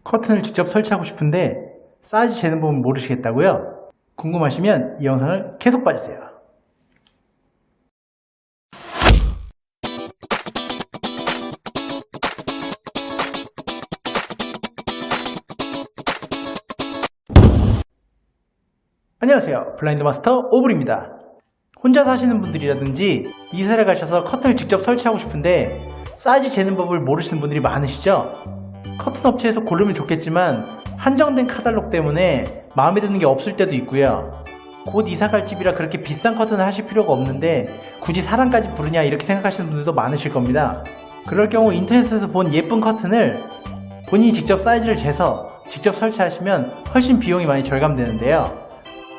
커튼을 직접 설치하고 싶은데 사이즈 재는 법은 모르시겠다고요? 궁금하시면 이 영상을 계속 봐주세요. 안녕하세요, 블라인드 마스터 오블입니다. 혼자 사시는 분들이라든지 이사를 가셔서 커튼을 직접 설치하고 싶은데 사이즈 재는 법을 모르시는 분들이 많으시죠? 커튼 업체에서 고르면 좋겠지만 한정된 카탈로그 때문에 마음에 드는 게 없을 때도 있고요. 곧 이사 갈 집이라 그렇게 비싼 커튼을 하실 필요가 없는데 굳이 사람까지 부르냐 이렇게 생각하시는 분들도 많으실 겁니다. 그럴 경우 인터넷에서 본 예쁜 커튼을 본인이 직접 사이즈를 재서 직접 설치하시면 훨씬 비용이 많이 절감되는데요.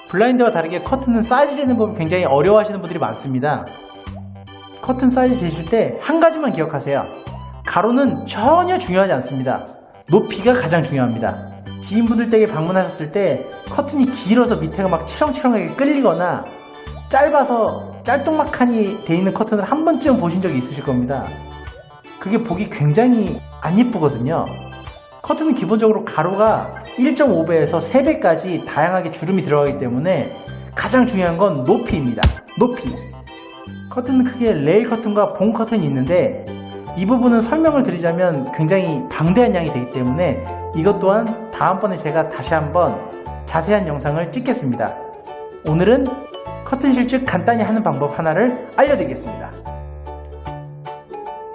블라인드와 다르게 커튼은 사이즈 재는 법을 굉장히 어려워하시는 분들이 많습니다. 커튼 사이즈 재실 때 한 가지만 기억하세요. 가로는 전혀 중요하지 않습니다. 높이가 가장 중요합니다. 지인분들 댁에 방문하셨을 때 커튼이 길어서 밑에가 막 치렁치렁하게 끌리거나 짧아서 짤뚱막하니 돼 있는 커튼을 한 번쯤 보신 적이 있으실 겁니다. 그게 보기 굉장히 안 예쁘거든요. 커튼은 기본적으로 가로가 1.5배에서 3배까지 다양하게 주름이 들어가기 때문에 가장 중요한 건 높이입니다. 높이. 커튼은 크게 레일 커튼과 본 커튼이 있는데 이 부분은 설명을 드리자면 굉장히 방대한 양이 되기 때문에 이것 또한 다음번에 제가 다시 한번 자세한 영상을 찍겠습니다. 오늘은 커튼 실측 간단히 하는 방법 하나를 알려드리겠습니다.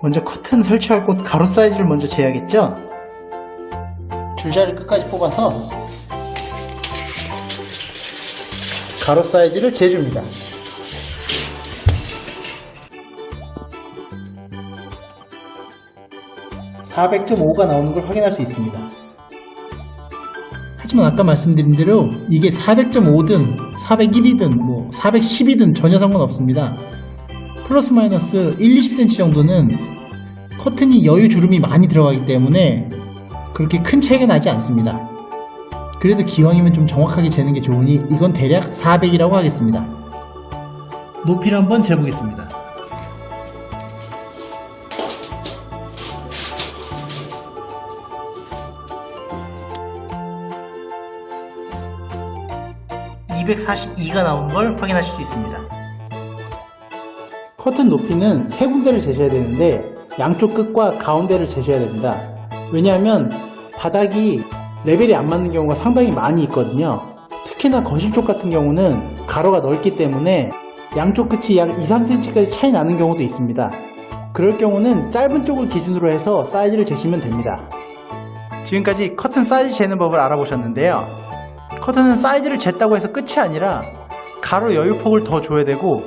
먼저 커튼 설치할 곳 가로 사이즈를 먼저 재야겠죠? 줄자를 끝까지 뽑아서 가로 사이즈를 재줍니다. 400.5가 나오는 걸 확인할 수 있습니다. 하지만 아까 말씀드린 대로 이게 400.5든 401이든 410이든 전혀 상관없습니다. 플러스 마이너스 1-20cm 정도는 커튼이 여유 주름이 많이 들어가기 때문에 그렇게 큰 차이가 나지 않습니다. 그래도 기왕이면 좀 정확하게 재는 게 좋으니 이건 대략 400이라고 하겠습니다. 높이를 한번 재보겠습니다. (242가) 나오는 걸 확인하실 수 있습니다. 커튼 높이는 세 군데를 재셔야 되는데 양쪽 끝과 가운데를 재셔야 됩니다. 왜냐하면 바닥이 레벨이 안 맞는 경우가 상당히 많이 있거든요. 특히나 거실 쪽 같은 경우는 가로가 넓기 때문에 양쪽 끝이 약 2-3cm까지 차이 나는 경우도 있습니다. 그럴 경우는 짧은 쪽을 기준으로 해서 사이즈를 재시면 됩니다. 지금까지 커튼 사이즈 재는 법을 알아보셨는데요. 커튼은 사이즈를 쟀다고 해서 끝이 아니라 가로 여유폭을 더 줘야 되고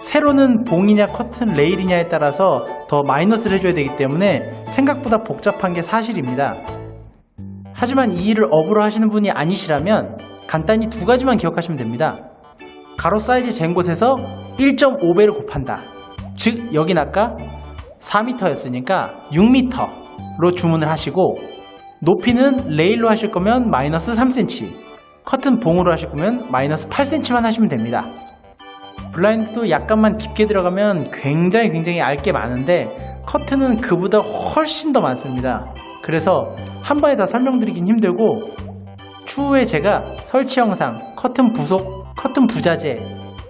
세로는 봉이냐 커튼 레일이냐에 따라서 더 마이너스를 해줘야 되기 때문에 생각보다 복잡한 게 사실입니다. 하지만 이 일을 업으로 하시는 분이 아니시라면 간단히 두 가지만 기억하시면 됩니다. 가로 사이즈 잰 곳에서 1.5배를 곱한다. 즉 여긴 아까 4m였으니까 6m로 주문을 하시고 높이는 레일로 하실 거면 마이너스 3cm, 커튼 봉으로 하실 거면 마이너스 8cm만 하시면 됩니다. 블라인드도 약간만 깊게 들어가면 굉장히 얇게 많은데 커튼은 그보다 훨씬 더 많습니다. 그래서 한 번에 다 설명드리긴 힘들고 추후에 제가 설치 영상, 커튼 부속, 커튼 부자재,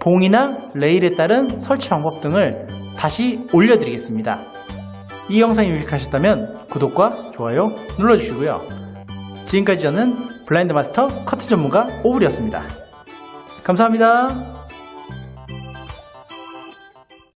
봉이나 레일에 따른 설치 방법 등을 다시 올려드리겠습니다. 이 영상이 유익하셨다면 구독과 좋아요 눌러주시고요. 지금까지 저는 블라인드 마스터 커튼 전문가 오블이었습니다. 감사합니다.